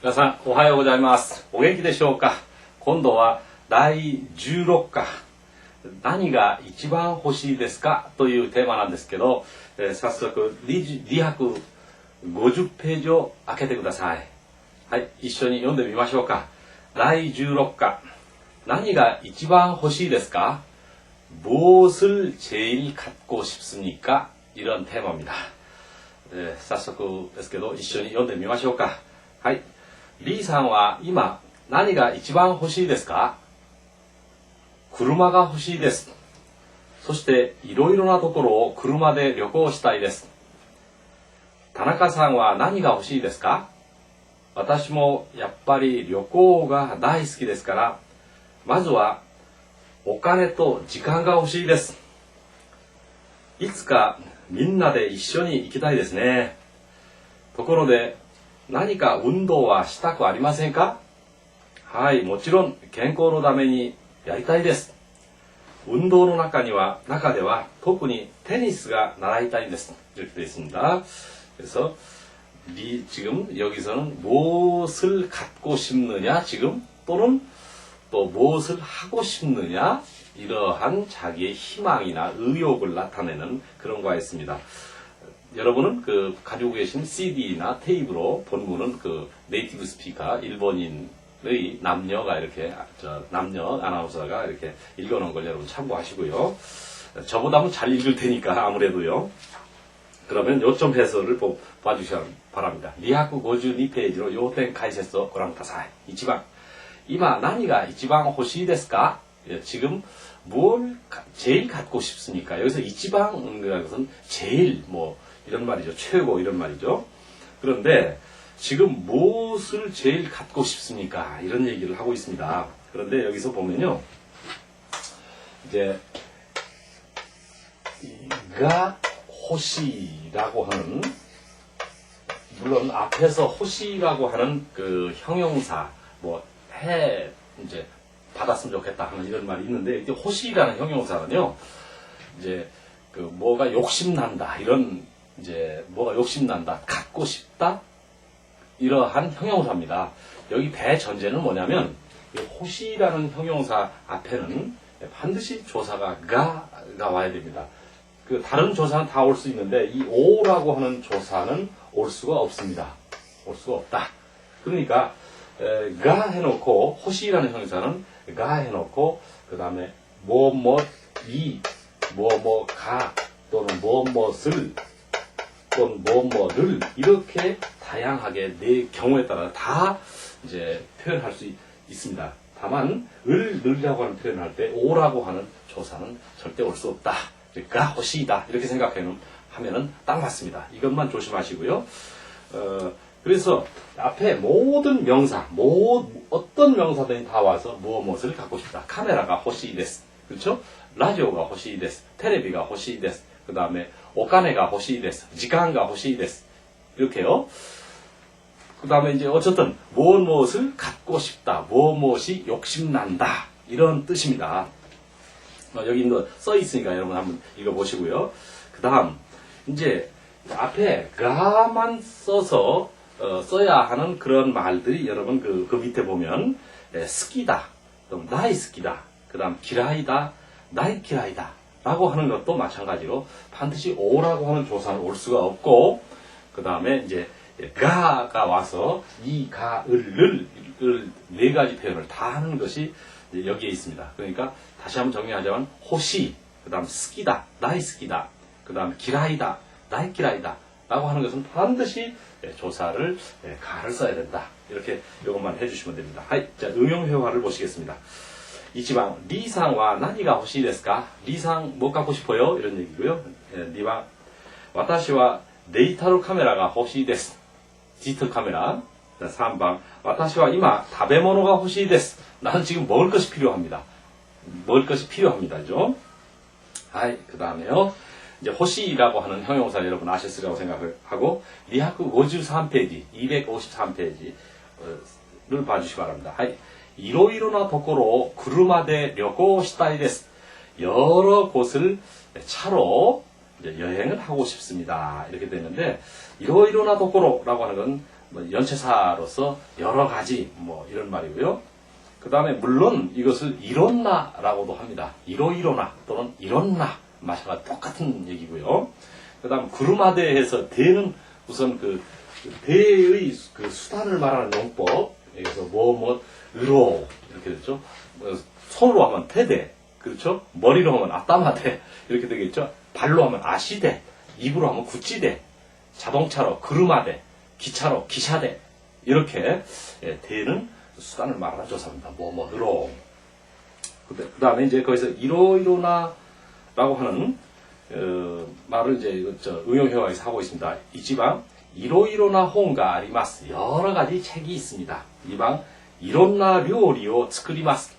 皆さんおはようございます。お元気でしょうか。今度は第16課何が一番欲しいですかというテーマなんですけど、早速2百50ページを開けてください。はい、一緒に読んでみましょうか。第16課何が一番欲しいですか? 무엇을 제일 갖고 싶습니까? 이런 테마입니다.早速ですけど一緒に読んでみましょうか。はい。リーさんは今何が一番欲しいですか? 車が欲しいです。そしていろいろなところを車で旅行したいです。田中さんは何が欲しいですか? 私もやっぱり旅行が大好きですから、まずはお金と時間が欲しいです。いつかみんなで一緒に行きたいですね。ところで何か運動はしたくありませんか? はい、もちろん健康のためにやりたいです。運動の中では特にテニスが習いたいんです。이렇게 되어 있습니다. 그래서 지금 여기서는 무엇을 갖고 싶느냐 지금 또는 또 무엇을 하고 싶느냐 이러한 자기의 희망이나 의욕을 나타내는 그런 거가 있습니다. 여러분은 그 가지고 계신 CD나 테이프로 본문은 그 네이티브 스피커 일본인의 남녀가 이렇게 남녀 아나운서가 이렇게 읽어놓은 걸 여러분 참고하시고요. 저보다는 잘 읽을 테니까 아무래도요. 그러면 요점 해설을 봐주시기 바랍니다. 252페이지로 요点解説をご覧ください. 1번今何が一番欲しいですか? 지금 뭘 제일 갖고 싶습니까? 여기서 이지방이라는 것은 제일 뭐 이런 말이죠. 최고 이런 말이죠. 그런데 지금 무엇을 제일 갖고 싶습니까? 이런 얘기를 하고 있습니다. 그런데 여기서 보면요. 이제 가 호시라고 하는 물론 앞에서 호시라고 하는 그 형용사 뭐 해 이제 받았으면 좋겠다 하는 이런 말이 있는데 이제 호시라는 형용사는요. 이제 그 뭐가 욕심난다 이런 이제 뭐가 욕심난다 갖고 싶다 이러한 형용사입니다. 여기 대전제는 뭐냐면 호시라는 형용사 앞에는 반드시 조사가 가가 와야 됩니다. 그 다른 조사는 다 올 수 있는데 이 오라고 하는 조사는 올 수가 없습니다. 올 수가 없다. 그러니까 가 해놓고 호시라는 형용사는 가 해놓고 그 다음에 뭐뭐이 뭐뭐가 또는 뭐뭐을 또는 뭐뭐를 이렇게 다양하게 내 경우에 따라 다 이제 표현할 수 있습니다. 다만 을이라고 하는 표현을 할 때 오라고 하는 조사는 절대 올 수 없다. 그러니까 호시이다 이렇게 생각하면은 딱 맞습니다. 이것만 조심하시고요. 그래서 앞에 모든 명사, 어떤 명사들이 다 와서 무엇을 갖고 싶다. 카메라가 호시이데스, 그렇죠? 라디오가 호시이데스, 테레비가 호시이데스, 그 다음에 오카네가 호시이데스, 지간가 호시이데스 이렇게요. 그 다음에 이제 어쨌든 무엇을 갖고 싶다, 무엇이 욕심난다 이런 뜻입니다. 여기 써 있으니까 여러분 한번 읽어보시고요. 그 다음 이제 앞에 가만 써서 써야 하는 그런 말들이 여러분 그 밑에 보면 스키다, 나이스키다, 그 다음 기라이다, 나이키라이다 라고 하는 것도 마찬가지로 반드시 오라고 하는 조사는 올 수가 없고 그 다음에 이제 가가 와서 이, 가, 을 네 가지 표현을 다 하는 것이 여기에 있습니다. 그러니까 다시 한번 정리하자면 호시, 그 다음 스키다, 나이스키다, 그 다음 기라이다, 나이키라이다 라고 하는 것은 반드시 조사를 가를 써야 된다. 이렇게 이것만 해주시면 됩니다. 자, 응용회화를 보시겠습니다. 이지방 리상와 나니가 호시ですか? 리상 뭐 갖고 싶어요? 이런 얘기고요. 니와 와타시와 데이터로 카메라가 호시です. 디지털 카메라. 3번 와타시와 이마 다베모노가 호시です. 나는 지금 먹을 것이 필요합니다. 먹을 것이 필요합니다죠. 그 다음에요. 이제 호시라고 하는 형용사 여러분 아셨으리라고 생각하고 253페이지, 253페이지를 봐주시기 바랍니다. いろいろなところを車で旅行したいです. 여러 곳을 차로 이제 여행을 하고 싶습니다. 이렇게 되는데 いろいろなところ라고 하는 건 뭐 연체사로서 여러 가지 뭐 이런 말이고요. 그 다음에 물론 이것을 이론나라고도 합니다. 이로이로나 또는 이론나 마찬가지 똑같은 얘기고요. 그 다음 구르마대에서 대는 우선 그 대의 그 수단을 말하는 용법, 여기서 의로 이렇게 됐죠. 손으로 하면 태대, 그렇죠. 머리로 하면 아따마대 이렇게 되겠죠. 발로 하면 아시대, 입으로 하면 구찌대, 자동차로 그르마대, 기차로 기샤대 이렇게 대는 수단을 말하는 조사입니다. 의로. 그 다음에 이제 거기서 이로이로나라고 하는 말을 이제 응용회화에서 하고 있습니다. 이지방 이로이로나 혼가 아리마스 여러 가지 책이 있습니다. 이방 이론나 료리오 츠쿠리마스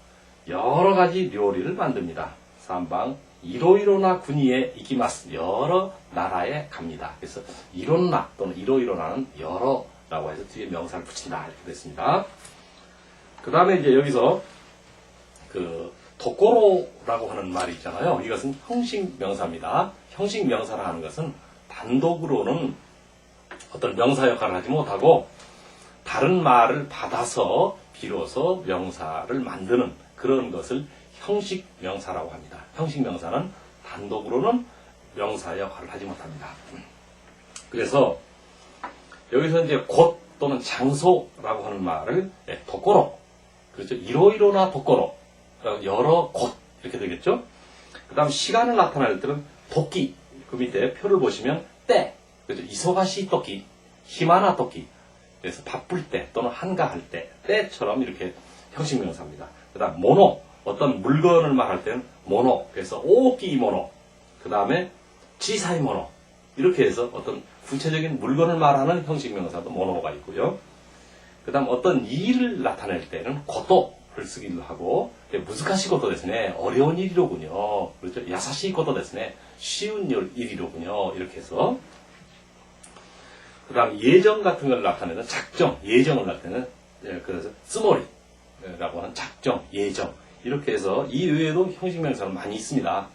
여러 가지 요리를 만듭니다. 3방 이로이로나 군위에 이기마스 여러 나라에 갑니다. 그래서 이론나 또는 이로이로나는 여러라고 해서 뒤에 명사를 붙인다 이렇게 됐습니다. 그 다음에 이제 여기서 그 도꼬로라고 하는 말이 있잖아요. 이것은 형식 명사입니다. 형식 명사라 하는 것은 단독으로는 어떤 명사 역할을 하지 못하고 다른 말을 받아서 비로소 명사를 만드는 그런 것을 형식 명사라고 합니다. 형식 명사는 단독으로는 명사 역할을 하지 못합니다. 그래서 여기서 이제 곳 또는 장소라고 하는 말을 도꼬로, 그렇죠. 이로이로나 도꼬로, 여러 곳 이렇게 되겠죠. 그 다음 시간을 나타낼 때는 도끼, 그 밑에 표를 보시면 때, 그렇죠. 이소가시 도끼, 히마나 도끼. 그래서 바쁠 때 또는 한가할 때, 때처럼 이렇게 형식 명사입니다. 그 다음 모노, 어떤 물건을 말할 때는 모노, 그래서 오기 모노, 그 다음에 지사이 모노, 이렇게 해서 어떤 구체적인 물건을 말하는 형식 명사도 모노가 있고요. 그 다음 어떤 일을 나타낼 때는 고토를 쓰기도 하고, 무즈카시 고토 데스네, 어려운 일이로군요. 그렇죠. 야사시 고토 데스네, 쉬운 일이로군요. 이렇게 해서. 그 다음 예정 같은 걸 나타내는 작정, 예정을 나타내는, 그래서 쓰모리라고 하는 작정, 예정. 이렇게 해서 이 외에도 형식 명사는 많이 있습니다.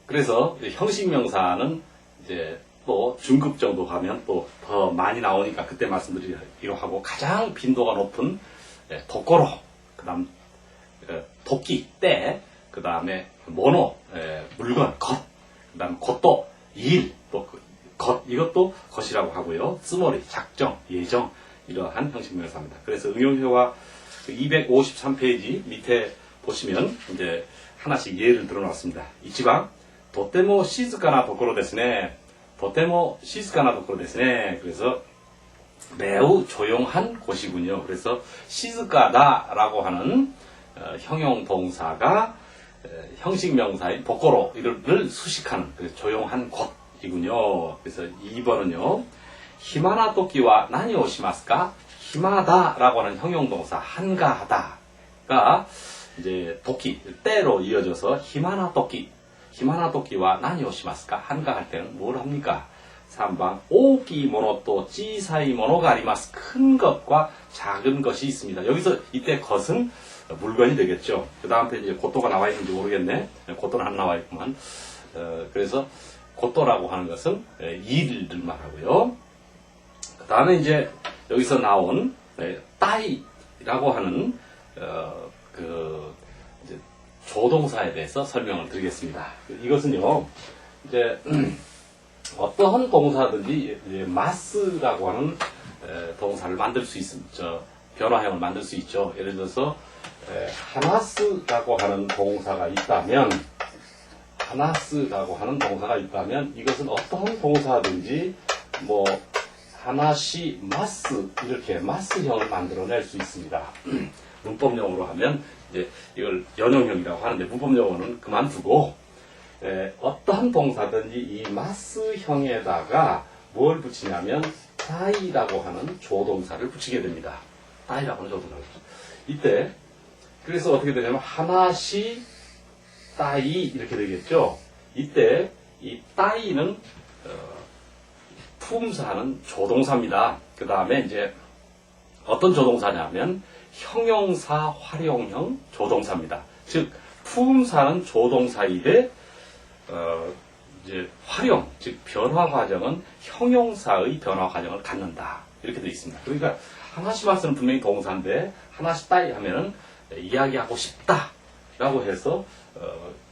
그래서 형식 명사는 이제 또 중급 정도 가면 또 더 많이 나오니까 그때 말씀드리기로 하고, 가장 빈도가 높은 도꼬로, 그 다음 도끼, 때, 그 다음에 모노, 물건, 것, 그 다음 것도, 일, 또 것, 이것도 것이라고 하고요. 쓰모리, 작정, 예정, 이러한 형식 명사입니다. 그래서 응용회화 253페이지 밑에 보시면 이제 하나씩 예를 들어놨습니다. 이치방 도테모 시즈카나 도코로 데스네. 도테모 시즈카나 도코로 데스네. 그래서 매우 조용한 곳이군요. 그래서 시즈카다라고 하는 형용 동사가 형식 명사인 도코로를 수식하는 조용한 곳이군요. 그래서 2번은요. 히마나 토끼와 나니 오시마스까? 히마다라고 하는 형용동사 한가하다가 이제 도끼 때로 이어져서 히마나 토끼, 히마나 토끼와 나니 오시마스까? 한가할 때는 뭘 합니까? 3번 오기 모노 또 찌사이 모노가 아리마스. 큰 것과 작은 것이 있습니다. 여기서 이때 것은 물건이 되겠죠. 그 다음 페이지에 고토가 나와 있는지 모르겠네. 고토는 안 나와 있구만. 그래서 고토라고 하는 것은 일을 말하고요. 그 다음에 이제 여기서 나온 따이라고 하는 이제 조동사에 대해서 설명을 드리겠습니다. 이것은요, 이제 어떠한 동사든지 마스라고 하는 동사를 만들 수 있습니다. 변화형을 만들 수 있죠. 예를 들어서 하나스라고 하는 동사가 있다면, 하나스라고 하는 동사가 있다면 이것은 어떠한 동사든지 뭐 하나시 마스 이렇게 마스형을 만들어낼 수 있습니다. 문법용어로 하면 이제 이걸 연용형이라고 하는데, 문법용어는 그만두고 어떠한 동사든지 이 마스형에다가 뭘 붙이냐면 따이라고 하는 조동사를 붙이게 됩니다. 따이라고 하는 조동사를 이때 그래서 어떻게 되냐면 하나시 따이 이렇게 되겠죠. 이때 이 따이는 품사는 조동사입니다. 그 다음에 이제 어떤 조동사냐면 형용사 활용형 조동사입니다. 즉 품사는 조동사이되 이제 활용, 즉 변화 과정은 형용사의 변화 과정을 갖는다. 이렇게 되어 있습니다. 그러니까 하나시마스는 분명히 동사인데 하나시다이 하면은 이야기하고 싶다라고 해서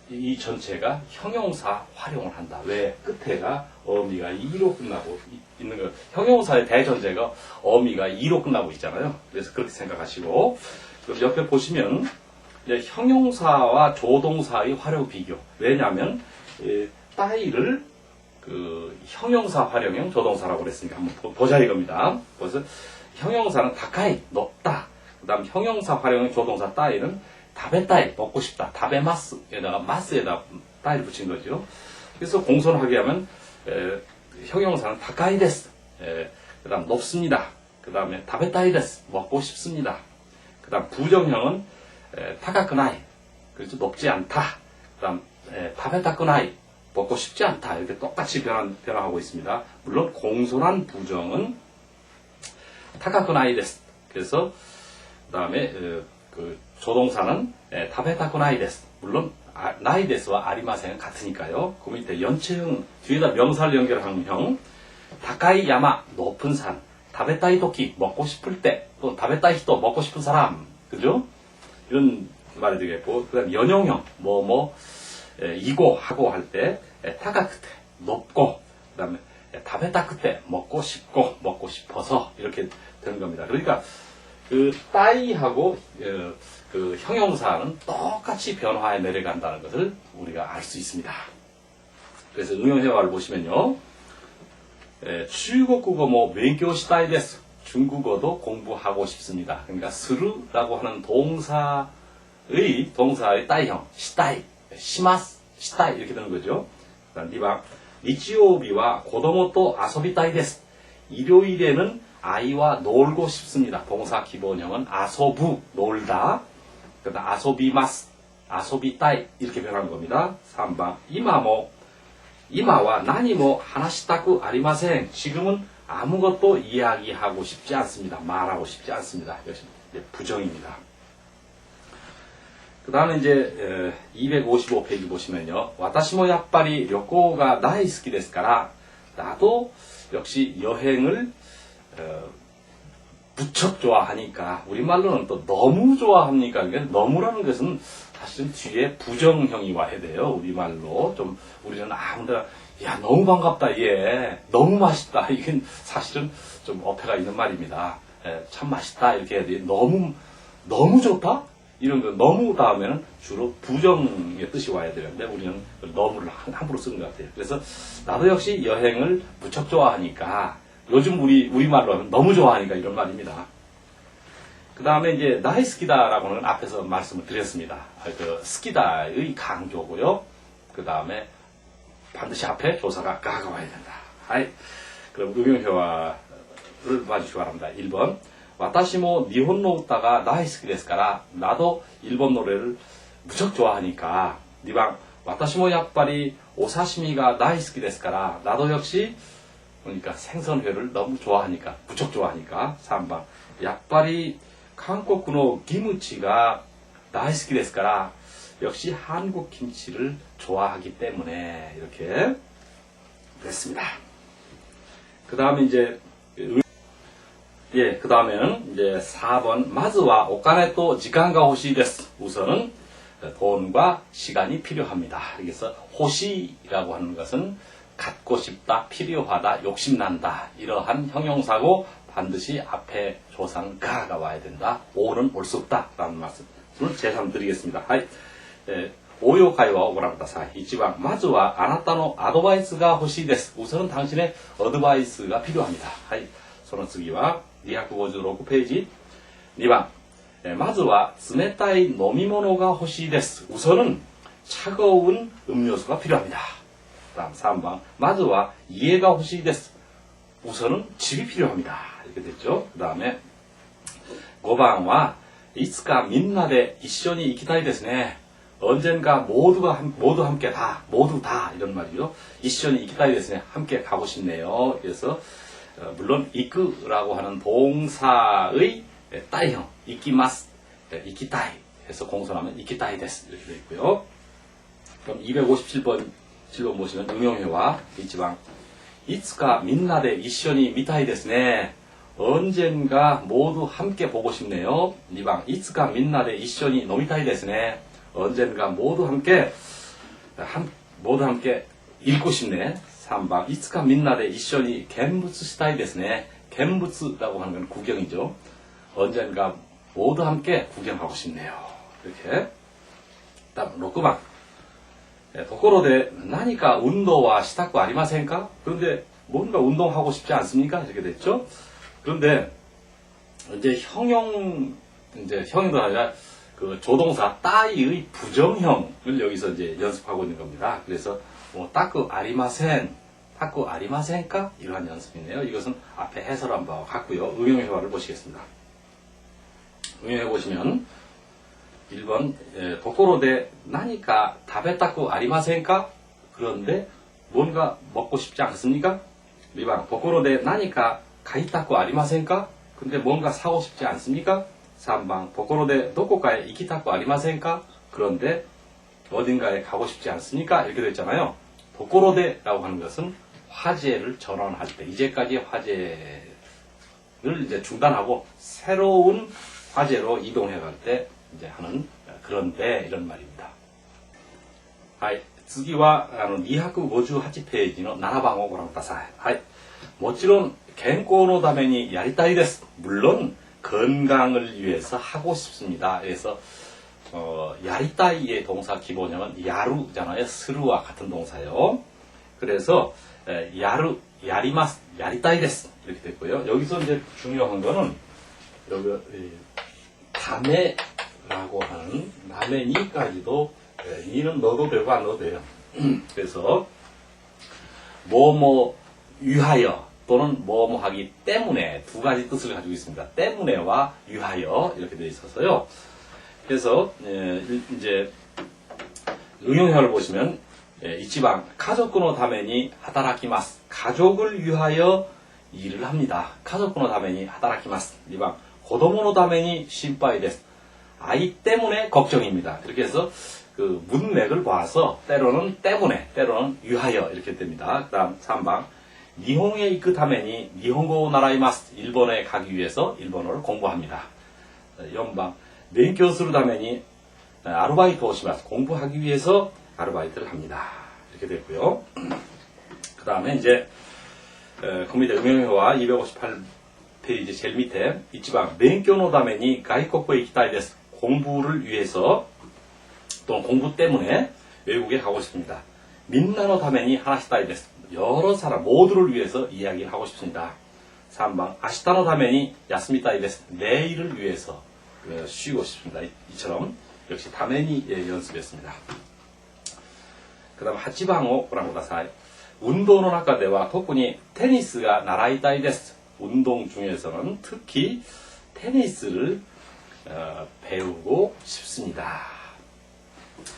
이 전체가 형용사 활용을 한다. 왜? 끝에가 어미가 이로 끝나고 있는 거. 형용사의 대전제가 어미가 이로 끝나고 있잖아요. 그래서 그렇게 생각하시고 그럼 옆에 보시면 이제 형용사와 조동사의 활용 비교. 왜냐하면 따위를 그 형용사 활용형 조동사라고 그랬으니까 한번 보자 이겁니다. 그래서 형용사는 다카이 높다. 그다음 형용사 활용형 조동사 따위는 다베따이 먹고 싶다. 다베마스에다가 마스에다 따위를 붙인 거죠. 그래서 공손하게 하면 형용사는 다카이 데스. 그다음 높습니다. 그다음에 다베따이 데스 먹고 싶습니다. 그다음 부정형은 타가크나이 그렇죠 높지 않다. 그다음 다베타크나이 먹고 싶지 않다. 이렇게 똑같이 변화하고 있습니다. 물론 공손한 부정은 타가크나이 데스. 그래서 그다음에 그 조동사는 타베타크나이 데스. 물론 나이 데스와 아리마센은 같으니까요. 그 밑에 연체형 뒤에다 명사를 연결한 형 다카이 야마 높은 산 다베타이 도키 먹고 싶을 때 또 다베타이 히토 먹고 싶은 사람 그죠? 이런 말이 되겠고 그다음 연용형 이고 하고 할 때 타가크테 높고 그다음에 다베타크테 먹고 싶고 먹고 싶어서 이렇게 되는 겁니다. 그러니까 그 따이하고 그 형용사는 똑같이 변화해 내려간다는 것을 우리가 알 수 있습니다. 그래서 응용회화를 보시면요. 중국어勉強したいです. 중국어도 공부하고 싶습니다. 그러니까 스루라고 하는 동사의 따이형, 시다이, 시마스, 시다이 이렇게 되는 거죠. 그다음 2번, 일요일과 고도모또 아소비타이 데스. 일요일에는 아이와 놀고 싶습니다. 동사 기본형은 아소부, 놀다. 그다음 아소비마스, 아소비타이 이렇게 변하는 겁니다. 3번, 이마와 나니모 하나시타쿠 아리마센. 지금은 아무것도 이야기하고 싶지 않습니다. 말하고 싶지 않습니다. 역시 부정입니다. 그 다음에 이제 255페이지 보시면요. 와타시모 야빠리 료코가 다이스키 데스から 나도 역시 여행을 무척 좋아하니까 우리말로는 또 너무 좋아합니까? 그러니까 너무라는 것은 사실은 뒤에 부정형이 와야 돼요. 우리말로 좀 우리는 아무데나 야 너무 반갑다 얘 너무 맛있다 이건 사실은 좀 어폐가 있는 말입니다. 참 맛있다 이렇게 해야 돼. 너무 좋다 이런 거 너무 다음에는 주로 부정의 뜻이 와야 되는데 우리는 너무를 함부로 쓰는 것 같아요. 그래서 나도 역시 여행을 무척 좋아하니까 요즘 우리말로 하면 너무 좋아하니까 이런 말입니다. 그 다음에 이제 나이스키다라고는 앞에서 말씀을 드렸습니다. 그 스키다의 강조고요. 그 다음에 반드시 앞에 조사가 가가 와야 된다. 하이. 그럼 응용회화를 봐주시기 바랍니다. 1번. 와타시모 니혼노 우타가 나이스키 데스から 나도 일본 노래를 무척 좋아하니까. 2번. 와타시모 야빠리 오사시미가 나이스키 데스から 나도 역시 그러니까 생선회를 너무 좋아하니까 무척 좋아하니까. 3번. 야빠리 한국의 김치가 나이스키 데스から 역시 한국 김치를 좋아하기 때문에 이렇게 됐습니다. 그 다음에 이제 그 다음에는 이제 4번 마즈와 오카네 또 시간가 호시 데스. 우선은 돈과 시간이 필요합니다. 그래서 호시라고 하는 것은 갖고 싶다, 필요하다, 욕심난다 이러한 형용사고 반드시 앞에 조상가가 와야 된다. 오는 올 수 없다 라는 말씀을 재삼드리겠습니다. 하이. 応用会話をご覧ください。1番、まずはあなたのアドバイスが欲しいです。우선은 당신의 어드바이스가 필요합니다. はい。その次は256ページ。2番、まずは冷たい飲み物が欲しいです. 우선은 차가운 음료수가 필요합니다. 다음 3번, まずは家が欲しいです. 우선은 집이 필요합니다. 이렇게 됐죠. 그 다음에 5번은 いつかみんなで一緒に行きたいですね. 언젠가 모두 다 이런 말이죠. 이션이 이키타이 데스네. 함께 가고 싶네요. 그래서 물론 이끄라고 하는 동사의 따이형 이키마스, 이키타이 해서 공손하면 이키타이 데스 이렇게 되어 있고요. 그럼 257번 지금 보시면 응용회화 이치방 이츠카 민나데 이쇼니 미타이 데스 네. 언젠가 모두 함께 보고 싶네요. 2방 이츠카 민나데 이쇼니 노미타이 데스 네. 언젠가 모두 함께 읽고 싶네. 3방 이츠카 민나데 이쇼니 겐부츠 시타이 데스 네. 겐부츠라고 하는 건 구경이죠. 언젠가 모두 함께 구경하고 싶네요. 이렇게. 다음 6방 도코로데 나니까 운동와 시타쿠 아리마센까? 그런데 뭔가 운동하고 싶지 않습니까? 이렇게 됐죠. 그런데 이제 형용도 아니라 그 조동사 따이의 부정형을 여기서 이제 연습하고 있는 겁니다. 그래서 뭐 타쿠 아리마센까? 이러한 연습이네요. 이것은 앞에 해설 한번 같고요. 응용회화를 보시겠습니다. 응용해 보시면 1번 도코로데 나니까 다베타쿠 아리마센까? 그런데 뭔가 먹고 싶지 않습니까? 2번 도코로데 나니까 가이타쿠 아리마센까? 근데 뭔가 사고 싶지 않습니까? 3번 도코로데 도코카에 이키타쿠 아리마센까? 그런데 어딘가에 가고 싶지 않습니까? 이렇게 됐잖아요. 도코로데라고 하는 것은 화제를 전환할 때 이제까지 화제를 이제 중단하고 새로운 화제로 이동해 갈 때 이제 하는 그런데 이런 말입니다. 次は258ページの7番をご覧ください。はい。もちろん健康のためにやりたいです。 물론 건강을 위해서 하고 싶습니다. 그래서 야리따이의 동사 기본형은 야루잖아요. 스루와 같은 동사요. 그래서 야리마스, 야리따이 데스 이렇게 됐고요. 여기서 이제 중요한 거는 여기 다메라고 하는 다메니까지도 니는 넣어도 되고 안 넣어도 돼요. 그래서 뭐뭐 위하여 또는 뭐뭐 하기 때문에 두 가지 뜻을 가지고 있습니다. 때문에와 위하여 이렇게 되어 있어서요. 그래서 이제 응용형을 보시면 이치방 가족의 다메니 하다라키마스 가족을 위하여 일을 합니다. 가족의 다메니 하다라키마스 2방 고도모의 다메니 신파이 데스 아이 때문에 걱정입니다. 이렇게 해서 그 문맥을 봐서 때로는 때문에 때로는 위하여 이렇게 됩니다. 그 다음 3방 니혼에 이끄 다메니 니혼고 나라이마스 일본에 가기 위해서 일본어를 공부합니다. 4방勉強する 다메니 아르바이트 오시마스 공부하기 위해서 아르바이트를 합니다. 이렇게 됐고요. 그 다음에 이제 국민대 응용회화 258페이지 제일 밑에 이치방 勉強の 다메니 가이코쿠에 이키타이 데스 공부를 위해서 또는 공부 때문에 외국에 가고 싶습니다. 민나노 다메니 하나시타이 데스 여러 사람 모두를 위해서 이야기를 하고 싶습니다. 3방 아시타노 다메니 야스미타이 데스 내일을 위해서 쉬고 싶습니다. 이처럼 역시 다메니 연습했습니다. 그 다음 8番を ご覧ください. 운동의中では 特に 테니스가 나라이타이 데스 운동 중에서는 특히 테니스를 배우고 싶습니다.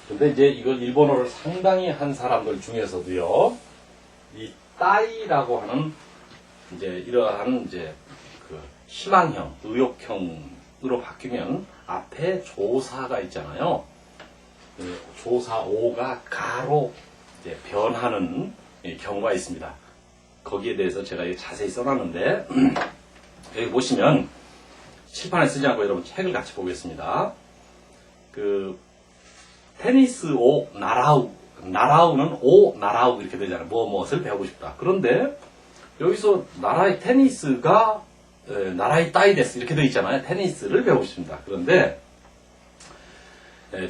근데 이제 이걸 일본어를 상당히 한 사람들 중에서도요, 이 따이라고 하는 이제 이러한 이제 그 희망형, 의욕형으로 바뀌면 앞에 조사가 있잖아요. 조사 오가 가로 이제 변하는 경우가 있습니다. 거기에 대해서 제가 자세히 써놨는데 여기 보시면 칠판에 쓰지 않고 여러분 책을 같이 보겠습니다. 그 테니스 오 나라우 나라우는 오 나라우 이렇게 되잖아요. 무엇을 배우고 싶다. 그런데 여기서 나라의 테니스가 나라의 따이 데스 이렇게 되어 있잖아요. 테니스를 배우고 싶습니다. 그런데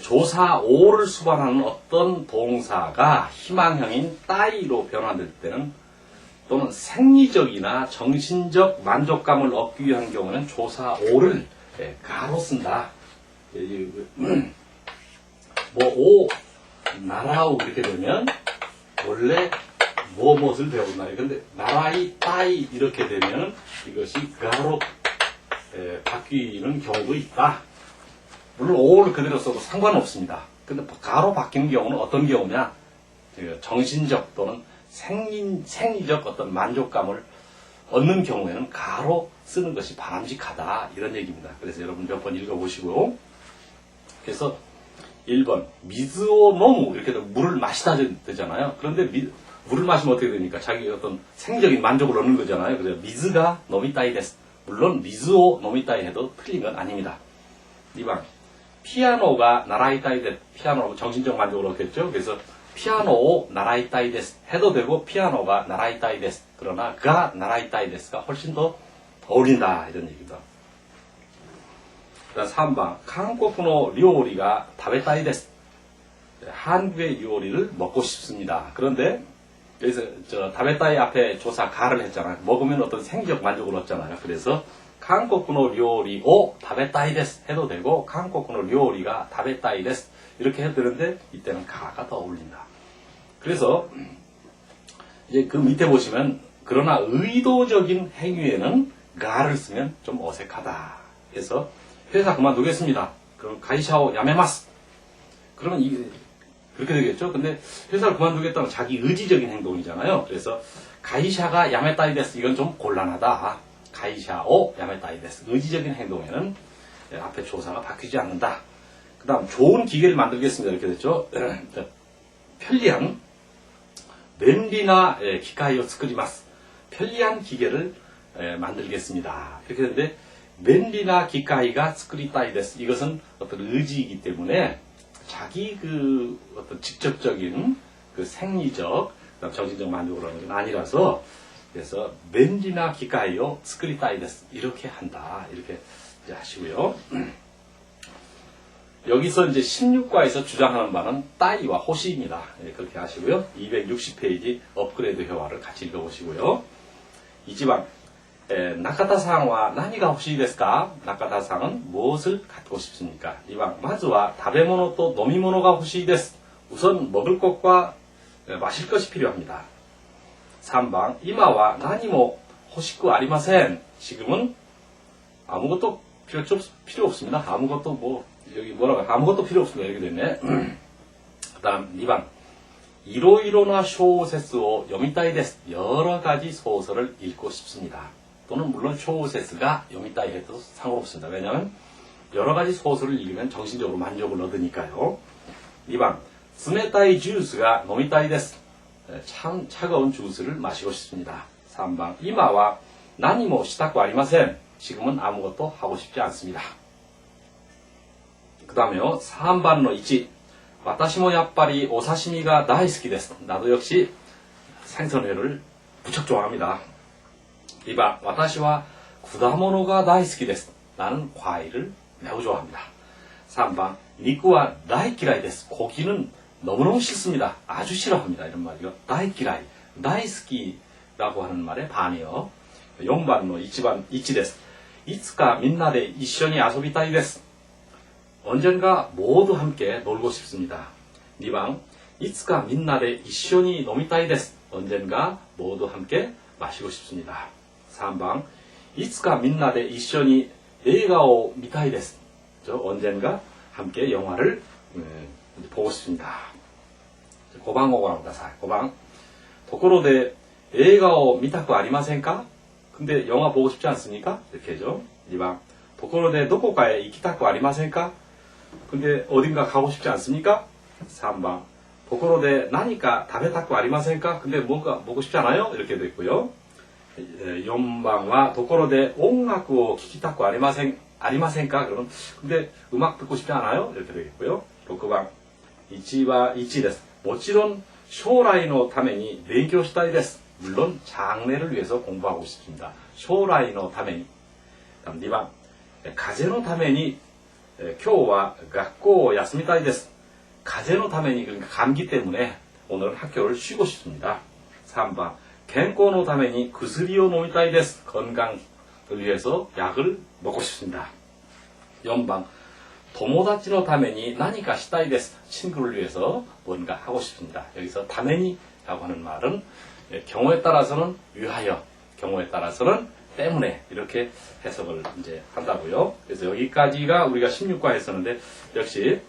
조사 오를 수반하는 어떤 동사가 희망형인 따이로 변화될 때는 또는 생리적이나 정신적 만족감을 얻기 위한 경우는 조사 오를 가로 쓴다. 오 나라우 이렇게 되면 원래 무엇을 배운다. 근데 나라이 따이 이렇게 되면 이것이 가로 바뀌는 경우도 있다. 물론 오를 그대로 써도 상관없습니다. 근데 가로 바뀌는 경우는 어떤 경우냐? 정신적 또는 생리적 어떤 만족감을 얻는 경우에는 가로 쓰는 것이 바람직하다. 이런 얘기입니다. 그래서 여러분 몇 번 읽어보시고. 그래서 1번 미즈오 노무 이렇게 해서 물을 마시다 되잖아요. 그런데 물을 마시면 어떻게 됩니까? 자기 어떤 생적인 만족을 얻는 거잖아요. 그래서 미즈가 노미따이 데스. 물론 미즈오 노미따이 해도 틀린 건 아닙니다. 2번 피아노가 나라이따이 데스. 피아노 정신적 만족을 얻겠죠. 그래서 피아노 나라이따이 데스 해도 되고 피아노가 나라이따이 데스. 그러나 가 나라이따이 데스가 훨씬 더 어울린다 이런 얘기다. 그다음 3번 한국의 요리가 다베따이 데스. 한국의 요리를 먹고 싶습니다. 그런데 여기서 다베따이 앞에 조사 가를 했잖아요. 먹으면 어떤 생적 만족을 얻잖아요. 그래서 한국의 요리 오 다베따이 데스 해도 되고 한국의 요리가 다베따이 데스 이렇게 해도 되는데 이때는 가가 더 어울린다. 그래서 이제 그 밑에 보시면 그러나 의도적인 행위에는 가를 쓰면 좀 어색하다. 그래서 회사 그만두겠습니다. 그럼 가이샤오 야메마스. 그러면 그렇게 되겠죠. 근데 회사를 그만두겠다는 자기 의지적인 행동이잖아요. 그래서 가이샤가 야메따이 데스 이건 좀 곤란하다. 가이샤오 야메따이 데스. 의지적인 행동에는 앞에 조사가 바뀌지 않는다. 그 다음 좋은 기계를 만들겠습니다. 이렇게 됐죠. 편리한 렌리나 기카이오 스크리마스. 편리한 기계를 만들겠습니다. 이렇게 되는데 렌리나 기카이가 스크리따이 데스. 이것은 어떤 의지이기 때문에 자기 그 어떤 직접적인 그 생리적, 정신적 만족을 하는 건 아니라서 그래서 렌리나 기카이오 스크리따이 데스. 이렇게 한다. 이렇게 이제 하시고요. 여기서 이제 16과에서 주장하는 바는 따이와 호시입니다. 그렇게 하시고요. 260페이지 업그레이드 회화를 같이 읽어보시고요. 이지방 나카타상과 나니가 혹시 됐을까? 나카타상은 무엇을 갖고 싶습니까? 이방 마즈와 다베모노 또 노미모노가 혹시 됐스. 우선 먹을 것과 마실 것이 필요합니다. 3방 이마와 나니모 호시쿠 아리마센. 지금은 아무것도 필요 없습니다. 아무것도 여기 뭐라고 아무것도 필요 없습니다. 이렇게 됐네. 그 다음 2방 이로이로나 쇼세스오 요미따이 데스. 여러 가지 소설을 읽고 싶습니다. 또는 물론 쇼세스가 요미따이 해도 상관없습니다. 왜냐하면 여러 가지 소설을 읽으면 정신적으로 만족을 얻으니까요. 2방 스메따이 주스가 노미따이 데스. 참 차가운 주스를 마시고 싶습니다. 3방 이마와 나니모 시타쿠 아리마센. 지금은 아무것도 하고 싶지 않습니다. 그 다음에요. 3번로 있지. 와타시모 야빠리 오사시미가 다이스키 데스. 나도 역시 생선회를 무척 좋아합니다. 2번 와타시와 구다모노가 다이스키 데스. 나는 과일을 매우 좋아합니다. 3번 니쿠와 다이키라이 데스. 고기는 너무너무 싫습니다. 아주 싫어합니다. 이런 말이요. 다이키라이, 다이스키라고 하는 말의 반이요. 4번로 이치 데스. 이츠카 민나데 이쇼니 아소비타이 데스. 언젠가 모두 함께 놀고 싶습니다. 2번 이츠카 민나데 이쇼니 노미타이 데스. 언젠가 모두 함께 마시고 싶습니다. 3번 이츠카 민나데 이쇼니 에이가오 미타이 데스. 언젠가 함께 영화를 보고 싶습니다. 5번 오고나오다사. 5번 도코로데 에이가오 미타쿠 아리마센까? 근데 영화 보고 싶지 않습니까? 이렇게죠. 2번 도코로데 도코카에 이키타쿠 아리마센까? 근데 어딘가 가고 싶지 않습니까? 3번 도코로데 나니까 다베타쿠 아리마센까? 근데 뭔가 먹고 싶지 않아요? 이렇게 됐고요. 4번와 도코로데 온가쿠 키키타쿠 아리마센까? 그러면 근데 음악 듣고 싶지 않아요? 이렇게 되겠고요. 6번 이치와 이치 데스. もちろん将来のために勉強したいです. 물론 장래를 위해서 공부하고 싶습니다. 将来のために. 다음 2번風のために今日は学校を休みたいです.風のために그러니까 감기 때문에 오늘은 학교를 쉬고 싶습니다. 3번健康のために薬を飲みたいです. 건강을 위해서 약을 먹고 싶습니다. 4번 友達のために何かしたいです. 친구를 위해서 뭔가 하고 싶습니다. 여기서 ために라고 하는 말은 경우에 따라서는 위하여, 경우에 따라서는 때문에 이렇게 해석을 이제 한다고요. 그래서 여기까지가 우리가 16과 했었는데 역시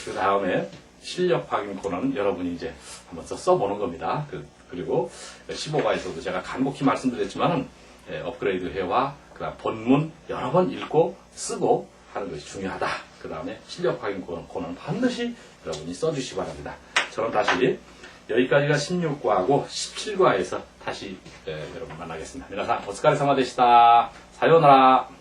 그 다음에 실력 확인 코너는 여러분이 이제 한번 써보는 겁니다. 그리고 15과에서도 제가 간곡히 말씀드렸지만은 업그레이드 회화, 그다음 본문 여러 번 읽고 쓰고 하는 것이 중요하다. 그 다음에 실력 확인 코너는 반드시 여러분이 써주시기 바랍니다. 저는 다시 여기까지가 16과하고 17과에서 다시 여러분 만나겠습니다.皆さんお疲れ様でした。さようなら。